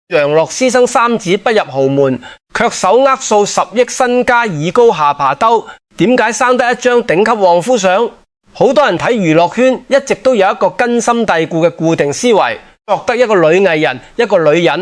楊樂師生三子不入豪門，卻手握數十億身家以高下爬兜，點解生得一張頂級旺夫相？好多人睇娛樂圈一直都有一個根深蒂固嘅固定思維，覺得一個女藝人、一個女人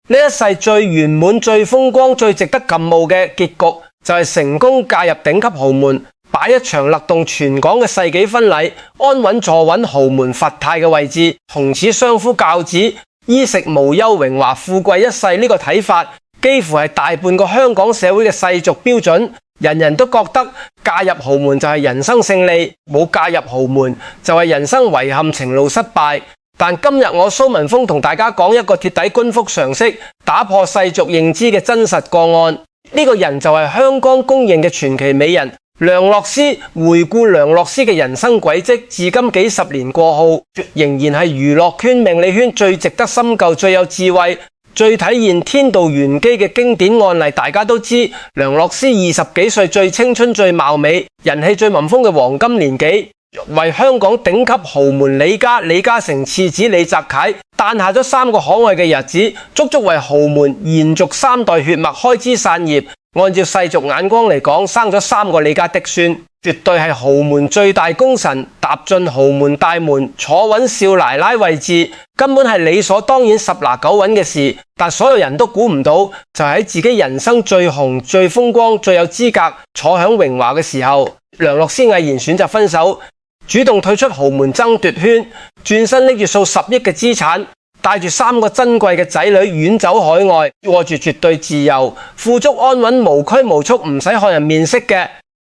呢一世最圓滿、最風光、最值得撳慕嘅結局就係成功嫁入頂級豪門，擺一場勒動全港嘅世紀婚禮，安穩坐穩豪門佛泰嘅位置，從此相夫教子，衣食無憂、榮華富貴一世。呢個睇法幾乎係大半個香港社會嘅世俗標準，人人都覺得嫁入豪門就係人生勝利，冇嫁入豪門就係人生遺憾、情路失敗。但今日我蘇文峰同大家講一個鐵底官復常識、打破世俗認知嘅真實個案。呢個人就係香港公認嘅傳奇美人梁洛施。回顧梁洛施嘅人生軌跡，至今幾十年過後，仍然係娛樂圈、命理圈最值得深究、最有智慧、最體現天道玄機嘅經典案例。大家都知梁洛施20幾歲最青春、最貌美、人氣最聞風嘅黃金年紀，為香港頂級豪門李家、李嘉誠次子李澤楷誕下咗3個可愛嘅日子，足足為豪門延續3代血脈開枝散葉。按照世俗眼光嚟講，生咗3個李家嫡孫，絕對係豪門最大功臣。踏進豪門大門，坐穩少奶奶位置，根本係理所當然、十拿九穩嘅事。但所有人都估唔到，就喺自己人生最紅、最風光、最有資格坐享榮華嘅時候，梁洛施毅然選擇分手，主動退出豪門爭奪圈，轉身拎住數十億嘅資產，帶住3個珍貴嘅仔女遠走海外，過住絕對自由、富足安穩、無拘無束、唔使看人面色嘅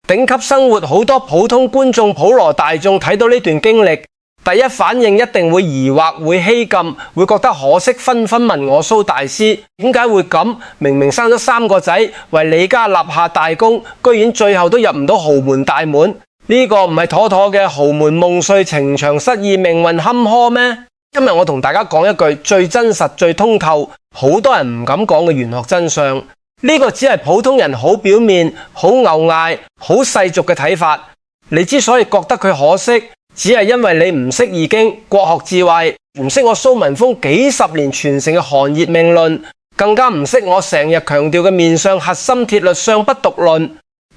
頂級生活。好多普通觀眾、普羅大眾睇到呢段經歷，第一反應一定會疑惑、會希禁，會覺得可惜，紛紛問我蘇大師點解會咁？明明生咗3個仔，為李家立下大功，居然最後都入唔到豪門大門。呢個唔係妥妥嘅豪門夢碎、情場失意、命運坎坷咩？今日我同大家講一句最真實、最通透，好多人唔敢講嘅玄學真相。呢個只係普通人好表面、好牛嗌、好世俗嘅睇法。你之所以覺得佢可惜，只係因為你唔識易經、國學智慧，唔識我蘇文峰幾十年傳承嘅寒熱命論，更加唔識我成日強調嘅面相核心鐵律相不獨論。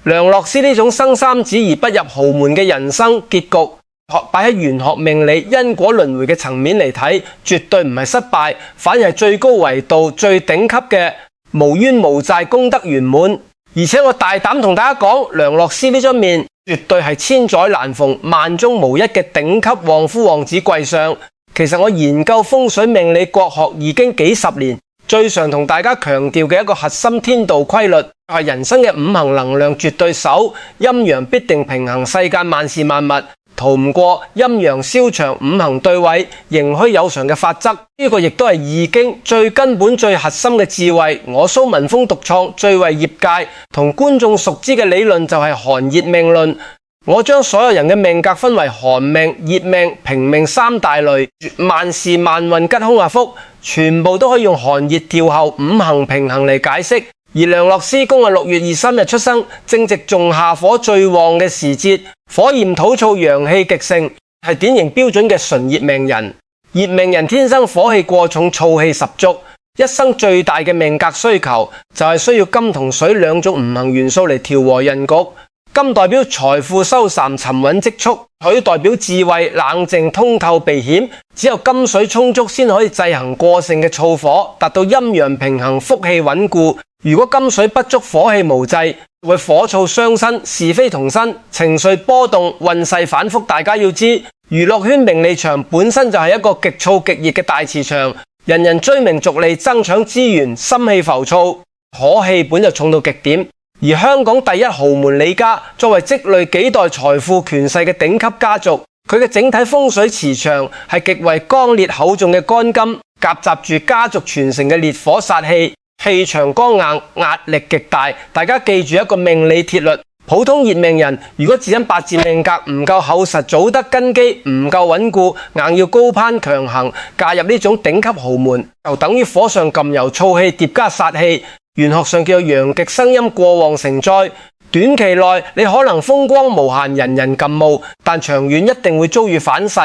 梁洛施呢種生三子而不入豪門嘅人生結局，擺喺玄學命理因果輪迴嘅層面嚟睇，絕對唔係失敗，反而係最高維度、最頂級嘅無冤無債、功德圓滿。而且我大膽同大家講，梁洛施呢張面絕對係千載難逢、萬中無一嘅頂級旺夫旺子貴相。其實我研究風水命理國學已經幾十年，最常同大家強調嘅一個核心天道規律，係人生嘅5行能量絕對守，陰陽必定平衡，世間萬事萬物逃唔過陰陽消長、5行對位、盈虛有常嘅法則。呢個亦都係易經最根本、最核心嘅智慧。我蘇文峰獨創、最為業界同觀眾熟知嘅理論就係寒熱命論。我將所有人嘅命格分為寒命、熱命、平命3大類，萬事萬運吉凶啊福，全部都可以用寒熱調候、5行平衡嚟解釋。而梁洛施公係6月23日出生，正值仲夏火最旺嘅時節，火焰土燥，陽氣極盛，係典型標準嘅純熱命人。熱命人天生火氣過重，燥氣十足，一生最大嘅命格需求就係需要金同水2種五行元素嚟調和人局。金代表財富收斂、沉穩積蓄，水代表智慧、冷靜通透、避險。只有金水充足先可以制衡過盛嘅燥火，達到陰陽平衡、福氣穩固。如果金水不足，火氣無制，會火燥傷身、是非同身、情緒波動、運勢反覆。大家要知，娛樂圈名利場本身就係一個極燥極熱嘅大磁場，人人追名逐利、爭搶資源，心氣浮躁，火氣本就重到極點。而香港第一豪門李家，作為積累幾代財富權勢嘅頂級家族，佢嘅整體風水磁場係極為剛烈厚重嘅乾金，夾雜住家族傳承嘅烈火煞氣，氣場剛硬，壓力極大。大家記住一個命理鐵律，普通熱命人如果只因八字命格唔夠厚實，祖德根基唔夠穩固，硬要高攀強行嫁入呢種頂級豪門，就等於火上撳油，燥氣疊加煞氣。玄學上叫陽極生陰，過旺成災。短期內你可能風光無限，人人撳慕，但長遠一定會遭遇反噬。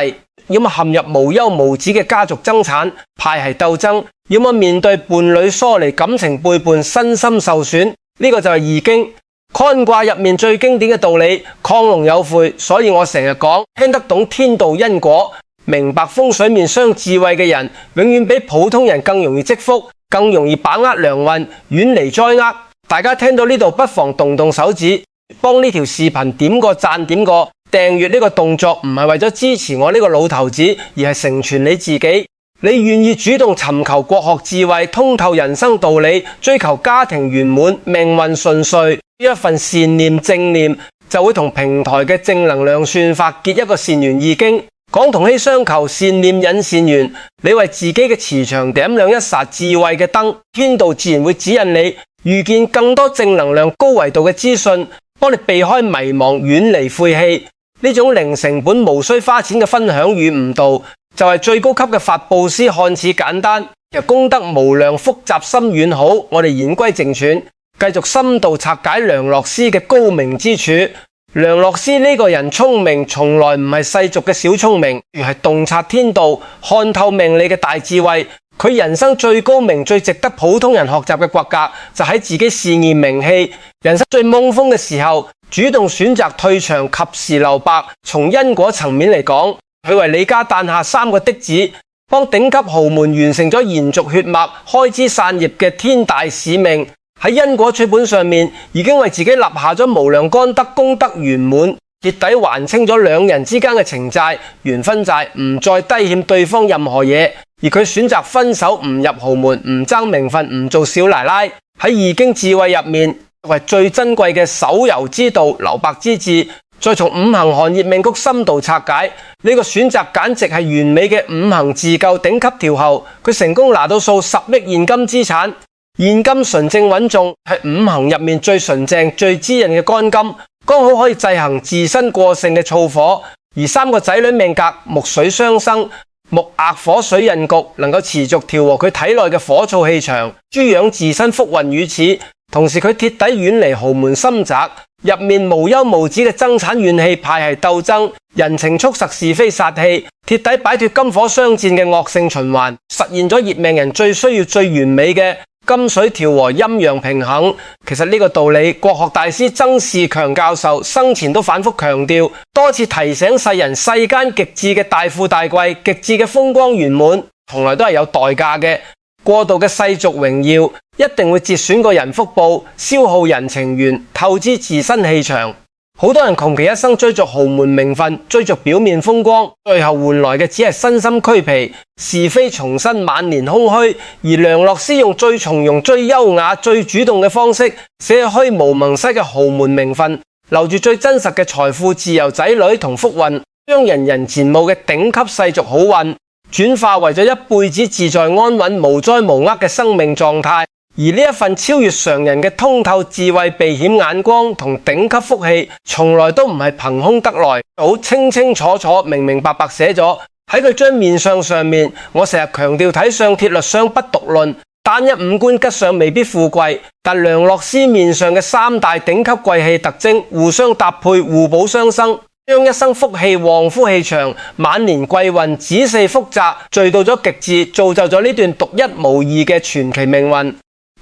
要麼陷入無休無止嘅家族爭產、派系鬥爭，要麼面對伴侶疏離、感情背叛、身心受損。呢個就係易經乾卦入面最經典嘅道理，亢龍有悔。所以我成日講，聽得懂天道因果、明白風水面相智慧嘅人，永遠比普通人更容易積福，更容易把握良運，遠離災厄。大家聽到呢度不妨動動手指，幫呢條視頻點個讚，點個訂閱。呢個動作唔係為咗支持我呢個老頭子，而係成全你自己。你願意主動尋求國學智慧，通透人生道理，追求家庭圓滿、命運順遂，呢一份善念正念就會同平台嘅正能量算法結一個善緣易經。講同氣相求，善念引善緣。你為自己嘅磁場點亮一盞智慧嘅燈，天道自然會指引你遇見更多正能量、高維度嘅資訊，幫你避開迷茫，遠離晦氣。呢種零成本、無需花錢嘅分享與悟導，就係最高級嘅法布施。看似簡單，又功德無量，複雜深遠。好，我哋言歸正傳，繼續深度拆解梁洛施嘅高明之處。梁洛施呢個人聰明，從來唔係世俗嘅小聰明，而係洞察天道、看透命理嘅大智慧。佢人生最高明、最值得普通人學習嘅骨格，就喺自己事業名氣、人生最懵瘋嘅時候，主動選擇退場，及時留白。從因果層面嚟講，佢為李家誕下3個嫡子，幫頂級豪門完成咗延續血脈、開枝散葉嘅天大使命。喺因果取本上面，已經為自己立下咗無量功德，功德圓滿，徹底還清咗兩人之間嘅情債、緣分債，唔再低欠對方任何嘢。而佢選擇分手，唔入豪門，唔爭名分，唔做小奶奶。喺易經智慧入面，為最珍貴嘅守柔之道、留白之志。再從五行行業命局深度拆解，呢個選擇簡直係完美嘅五行自救頂級調後。佢成功拿到數10億現金資產。現金純正穩重，係五行入面最純正、最滋潤嘅乾金，剛好可以制衡自身過剩嘅燥火。而3個仔女命格木水相生，木壓火水印局，能夠持續調和佢體內嘅火燥氣場，滋養自身福運與此。同時佢徹底遠離豪門深宅，入面無休無止嘅爭產怨氣、派系鬥爭、人情促實是非殺氣，徹底擺脫金火相戰嘅惡性循環，實現咗熱命人最需要、最完美嘅金水調和、陰陽平衡。其實呢個道理，國學大師曾仕強教授生前都反覆強調，多次提醒世人：世間極致嘅大富大貴、極致嘅風光圓滿，從來都係有代價嘅。過度嘅世俗榮耀，一定會折損個人福報，消耗人情緣，透支自身氣場。好多人窮其一生追逐豪門名分，追逐表面風光，最後換來嘅只係身心俱疲，是非叢生，晚年空虛。而梁洛施用最從容、最優雅、最主動嘅方式，捨去虛無盟塞嘅豪門名分，留住最真實嘅財富、自由、仔女同福運，將人人羨慕嘅頂級世俗好運轉化為咗一輩子自在安穩、無災無厄嘅生命狀態。而呢一份超越常人嘅通透智慧、避險眼光同頂級福氣，從來都唔係憑空得來，好清清楚楚、明明白白寫咗喺佢張面相上面。我成日強調睇相鐵律相不獨論，單一五官吉相未必富貴，但梁洛施面上嘅3大頂級貴氣特徵互相搭配、互補相生，將一生福氣、旺夫氣場、晚年貴運、子嗣福澤聚到咗極致，造就咗呢段獨一無二嘅傳奇命運。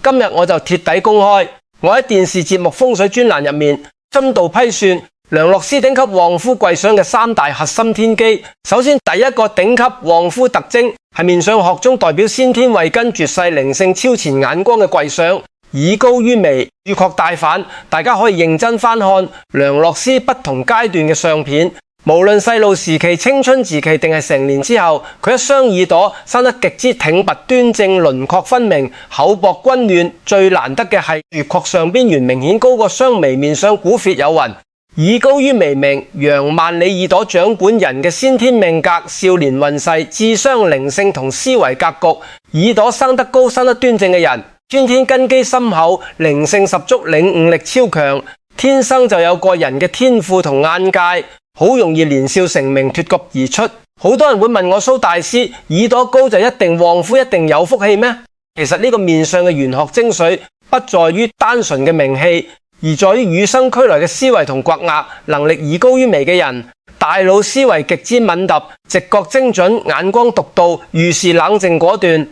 今日我就徹底公開，我喺電視節目風水專欄入面深度批算梁洛施頂級旺夫貴相嘅3大核心天機。首先，第一個頂級旺夫特徵係面相學中代表先天慧根、絕世靈性、超前眼光嘅貴相，以高於微，寓擴大反。大家可以認真翻看梁洛施不同階段嘅相片，無論細路時期、青春時期定係成年之後，佢一雙耳朵生得極之挺拔端正，輪廓分明，厚薄均勻。最難得嘅係月廓上邊緣明顯高過雙眉，面上古撇有雲，以高於微明。楊萬里耳朵掌管人嘅先天命格、少年運勢、智商、靈性同思維格局。耳朵生得高、生得端正嘅人，先天根基深厚，靈性十足，領悟力超強，天生就有個人嘅天賦同眼界，好容易年少成名，脫局而出。好多人會問我，蘇大師，耳朵高就一定旺夫、一定有福氣咩？其實呢個面相嘅玄學精髓不在於單純嘅名氣，而在於與生俱來嘅思維同骨骼能力。以高於微嘅人，大腦思維極之敏捷，直覺精準，眼光獨到，遇事冷靜果斷，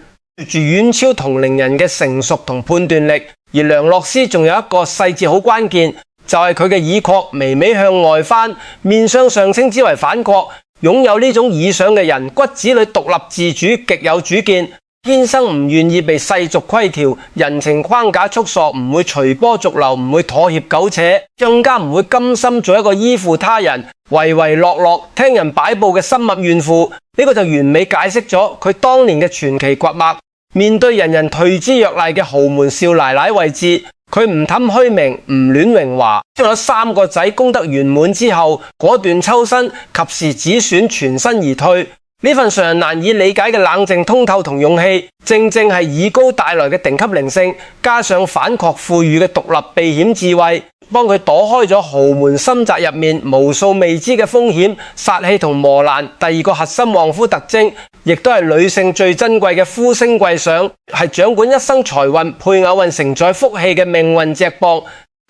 住遠超同齡人嘅成熟同判斷力。而梁洛施仲有一個細節好關鍵，就係佢嘅耳廓微微向外翻，面相上稱之為反廓。擁有呢種耳相嘅人，骨子裏獨立自主，極有主見，天生唔願意被世俗規條、人情框架束索，唔會隨波逐流，唔會妥協苟且，更加唔會甘心做一個依附他人、唯唯諾諾、聽人擺布嘅深默怨婦。呢個就完美解釋咗佢當年嘅傳奇掘脈。面對人人退之若鶩嘅豪門少奶奶位置，佢唔貪虛名，唔戀榮華，將有3個仔功德圓滿之後，果斷抽身，及時止損，全身而退。呢份常人難以理解嘅冷靜通透同勇氣，正正係以高帶來嘅頂級靈性，加上反廓賦予嘅獨立避險智慧，幫佢躲開咗豪門深宅入面無數未知嘅風險、殺氣同磨難。第二個核心旺夫特徵，亦都係女性最珍貴嘅夫星貴相，係掌管一生財運、配偶運承載福氣嘅命運脊膊。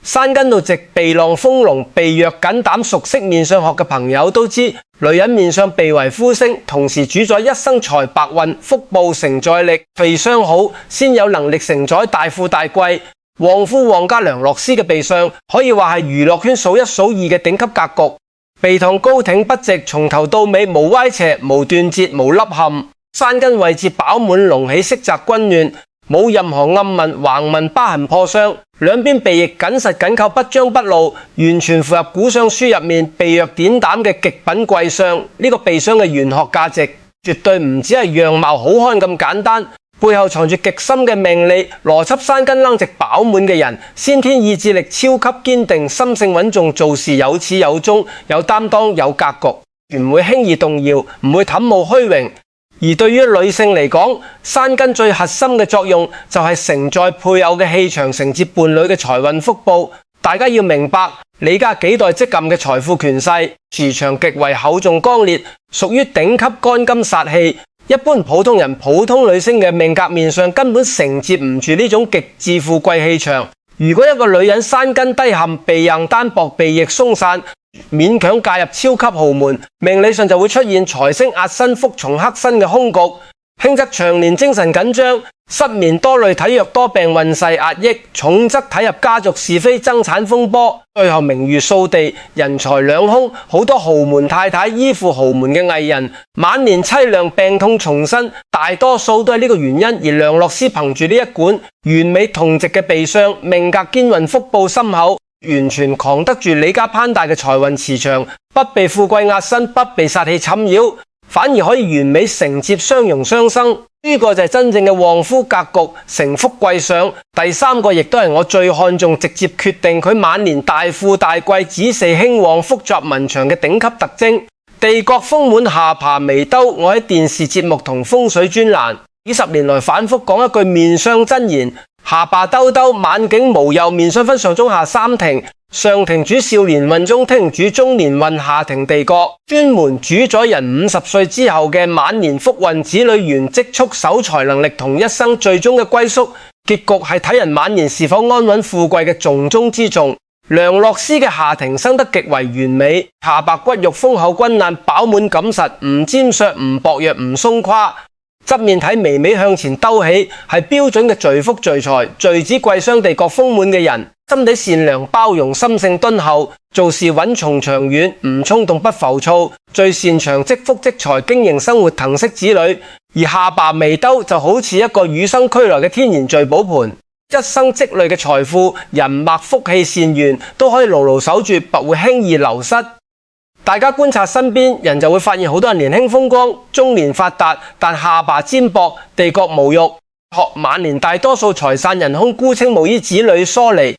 山根到直鼻浪豐隆，鼻若緊膽，熟悉面相學嘅朋友都知，女人面相鼻為夫星，同時主宰一生財白運、福報承載力。鼻相好，先有能力承載大富大貴。旺夫旺家梁洛施嘅鼻相，可以話係娛樂圈數一數二嘅頂級格局。鼻膛高挺筆直，從頭到尾無歪斜、無斷節、無凹陷。山根位置飽滿隆起，色澤均勻，冇任何暗紋、橫紋、疤痕破相。兩邊鼻翼緊實緊扣，不張不露，完全符合古相書入面鼻若點膽嘅極品貴相。呢個鼻相嘅玄學價值，絕對唔只係樣貌好看咁簡單，背後藏住極深嘅命理、邏輯。山根冷直飽滿嘅人，先天意志力超級堅定，心性穩重，做事有始有終，有擔當，有格局，唔會輕易動搖，唔會貪慕虛榮。而對於女性嚟講，山根最核心嘅作用就係承載配偶嘅氣場，承接伴侶嘅財運福報。大家要明白，李家幾代積攢嘅財富權勢，磁場極為厚重剛烈，屬於頂級干金煞氣。一般普通人、普通女星嘅命格面上根本承接唔住呢種極致富貴氣場。如果一個女人山根低陷、鼻硬單薄、鼻翼鬆散，勉強嫁入超級豪門，命理上就會出現財星壓身、福從克身嘅凶局。輕則長年精神緊張、失眠多慮、體弱多病、運勢壓抑；重則睇入家族是非、爭產風波，最後名譽掃地、人財兩空。好多豪門太太依附豪門嘅藝人，晚年淒涼、病痛叢生，大多數都係呢個原因。而梁洛施憑住呢一管完美同直嘅鼻相，命格堅運、福報深厚，完全扛得住李家攀大嘅財運磁場，不被富貴壓身，不被煞氣侵擾，反而可以完美承接相容相生。呢個就係真正嘅旺夫格局，承福貴相。第三個亦都係我最看重，直接決定佢晚年大富大貴、子嗣興旺、福澤文祥嘅頂級特徵。地角豐滿，下巴眉兜。我喺電視節目同風水專欄幾十年來反覆講一句面相真言：下巴兜兜，晚景無憂。面相分上中下三庭，上庭主少年運，中庭主中年運，下庭地角專門主宰人50歲之後嘅晚年福運、子女緣、積蓄、守財能力同一生最終嘅歸宿。結局係睇人晚年是否安穩富貴嘅重中之重。梁洛施嘅下庭生得極為完美，下巴骨肉豐厚均爛，飽滿緊實，唔尖削、唔薄弱、唔鬆垮。側面睇微微向前兜起，係標準嘅聚福聚財。聚子貴相地角豐滿嘅人，心地善良包容，心性敦厚，做事穩重長遠，唔衝動不浮躁，最擅長積福積財，經營生活，疼惜子女。而下巴眉兜就好似一個與生俱來嘅天然聚寶盤，一生積累嘅財富、人脈、福氣、善緣都可以牢牢守住，不會輕易流失。大家觀察身邊人就會發現，好多人年輕風光、中年發達，但下巴尖薄、地角無肉。晚年大多數財散人空，孤清無依，子女疏離。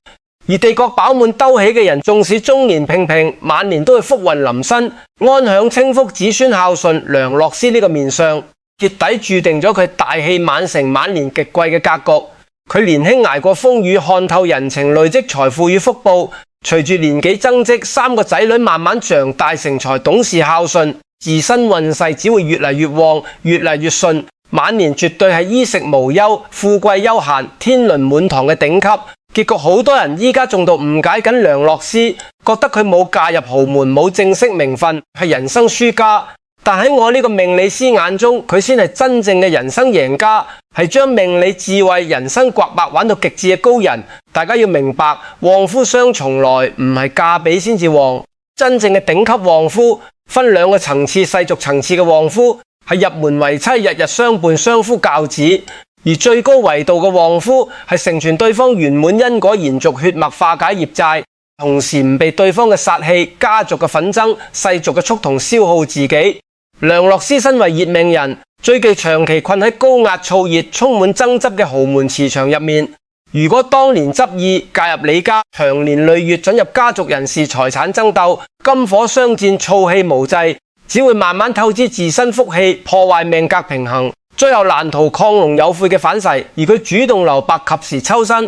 而地角飽滿兜起嘅人，縱使中年平平，晚年都會福運臨身，安享清福，子孫孝順。梁洛施呢個面相，徹底注定咗佢大器晚成、晚年極貴嘅格局。佢年輕捱過風雨，看透人情，累積財富與福報。隨住年紀增積，3個仔女慢慢長大成才，懂事孝順，自身運勢只會越嚟越旺，越嚟越順。晚年絕對係衣食無憂、富貴悠閒、天倫滿堂嘅頂級。結局好多人依家仲到誤解緊梁洛施，覺得佢冇嫁入豪門，冇正式名分，係人生輸家。但喺我呢個命理師眼中，佢先係真正嘅人生贏家，係將命理智慧、人生刮白玩到極致嘅高人。大家要明白，旺夫相從來唔係嫁俾先至旺，真正嘅頂級旺夫分兩個層次，世俗層次嘅旺夫係入門為妻，日日相伴，相夫教子；而最高維度嘅旺夫係成全對方圓滿因果，延續血脈，化解業債，同時唔被對方嘅殺氣、家族嘅紛爭、世俗嘅蓄同消耗自己。梁洛施身為熱命人，最忌長期困喺高壓燥熱、充滿爭執嘅豪門磁場入面。如果當年執意介入李家，長年累月進入家族人事財產爭鬥，金火相戰，燥氣無際，只會慢慢透支自身福氣，破壞命格平衡，最後難逃亢龍有悔嘅反噬。而佢主動留白，及時抽身，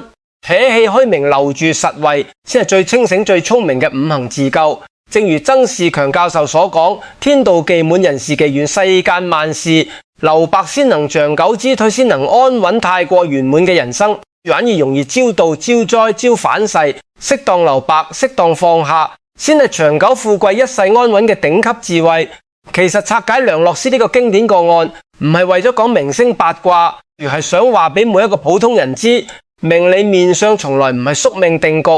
捨棄虛名，留住實位，先係最清醒、最聰明嘅五行自救。正如曾仕強教授所講，天道既滿，人事既遠，世間萬事留白先能長久之退，先能安穩。太過圓滿嘅人生，反而容易招妒、招災、招反噬。適當留白，適當放下，先係長久富貴、一世安穩嘅頂級智慧。其實拆解梁洛施呢個經典個案，唔係為咗講明星八卦，而係想話俾每一個普通人知，命理面相從來唔係宿命定局，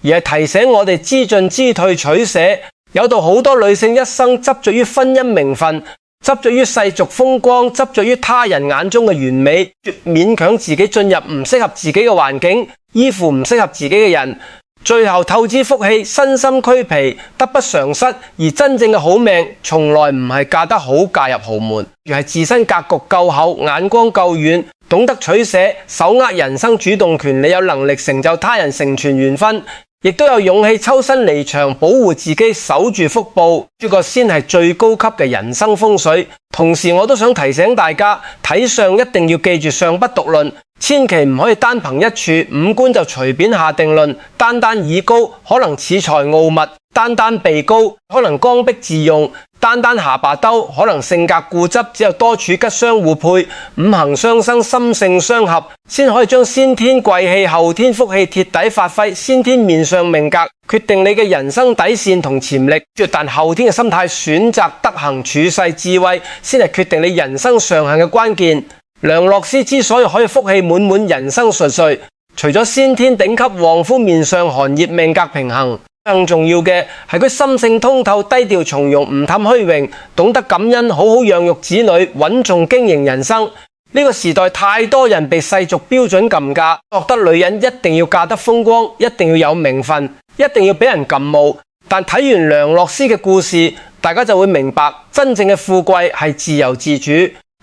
而係提醒我哋知進知退取捨。有到好多女性一生執着於婚姻名分，執着於世俗風光，執着於他人眼中嘅完美，勉強自己進入唔適合自己嘅環境，依附唔適合自己嘅人，最後透支福氣，身心俱疲，得不償失。而真正嘅好命，從來唔係嫁得好，嫁入豪門，而係自身格局夠厚，眼光夠遠，懂得取捨，手握人生主動權，你有能力成就他人，成全緣分，亦都有勇氣抽身離場，保護自己，守住福報，呢個先係最高級嘅人生風水。同時我都想提醒大家，睇相一定要記住相不獨論，千祈唔可以單憑一處五官就隨便下定論。單單以高可能恃才傲物，單單鼻高可能剛愎自用，單單下巴兜可能性格固執。只有多處吉相互配，五行相生，心性相合，先可以將先天貴氣、後天福氣徹底發揮。先天面相命格決定你嘅人生底線同潛力，但後天嘅心態、選擇、德行、處世、智慧先係決定你人生上限嘅關鍵。梁洛施之所以可以福氣滿滿、人生順遂，除咗先天頂級旺夫面相寒熱、命格平衡，更重要嘅係佢心性通透、低調從容、唔貪虛榮，懂得感恩，好好養育子女，穩重經營人生。呢個時代太多人被世俗標準禁嫁，覺得女人一定要嫁得風光，一定要有名分，一定要俾人禁慕。但睇完梁洛施嘅故事，大家就會明白，真正嘅富貴係自由自主，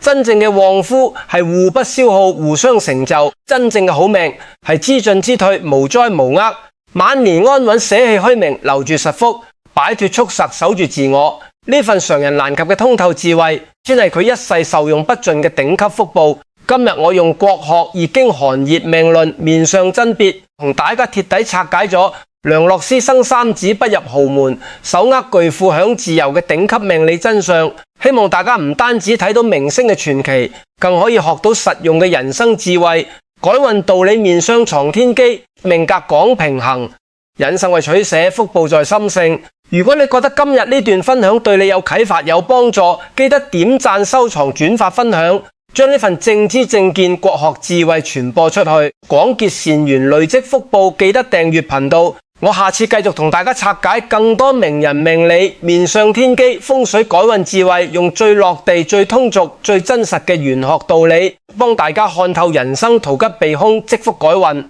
真正嘅旺夫係互不消耗、互相成就，真正嘅好命係知進知退、無災無厄，晚年安穩，捨棄虛名，留住實福，擺脫束縛，守住自我。呢份常人難及嘅通透智慧，先係佢一世受用不盡嘅頂級福報。今日我用國學易經寒熱命論面相甄別，同大家徹底拆解咗梁洛施生三子不入豪門，手握巨富享自由嘅頂級命理真相。希望大家唔單止睇到明星嘅傳奇，更可以學到實用嘅人生智慧。改運道理，面相藏天機，命格講平衡，人生為取捨，福報在心性。如果你覺得今日呢段分享對你有啟發、有幫助，記得點讚、收藏、轉發、分享，將呢份正知正見、國學智慧傳播出去，廣結善緣，累積福報。記得訂閱頻道，我下次繼續同大家拆解更多名人命理、面相天機、風水改運智慧，用最落地、最通俗、最真實嘅玄學道理，幫大家看透人生，圖吉避凶，積福改運。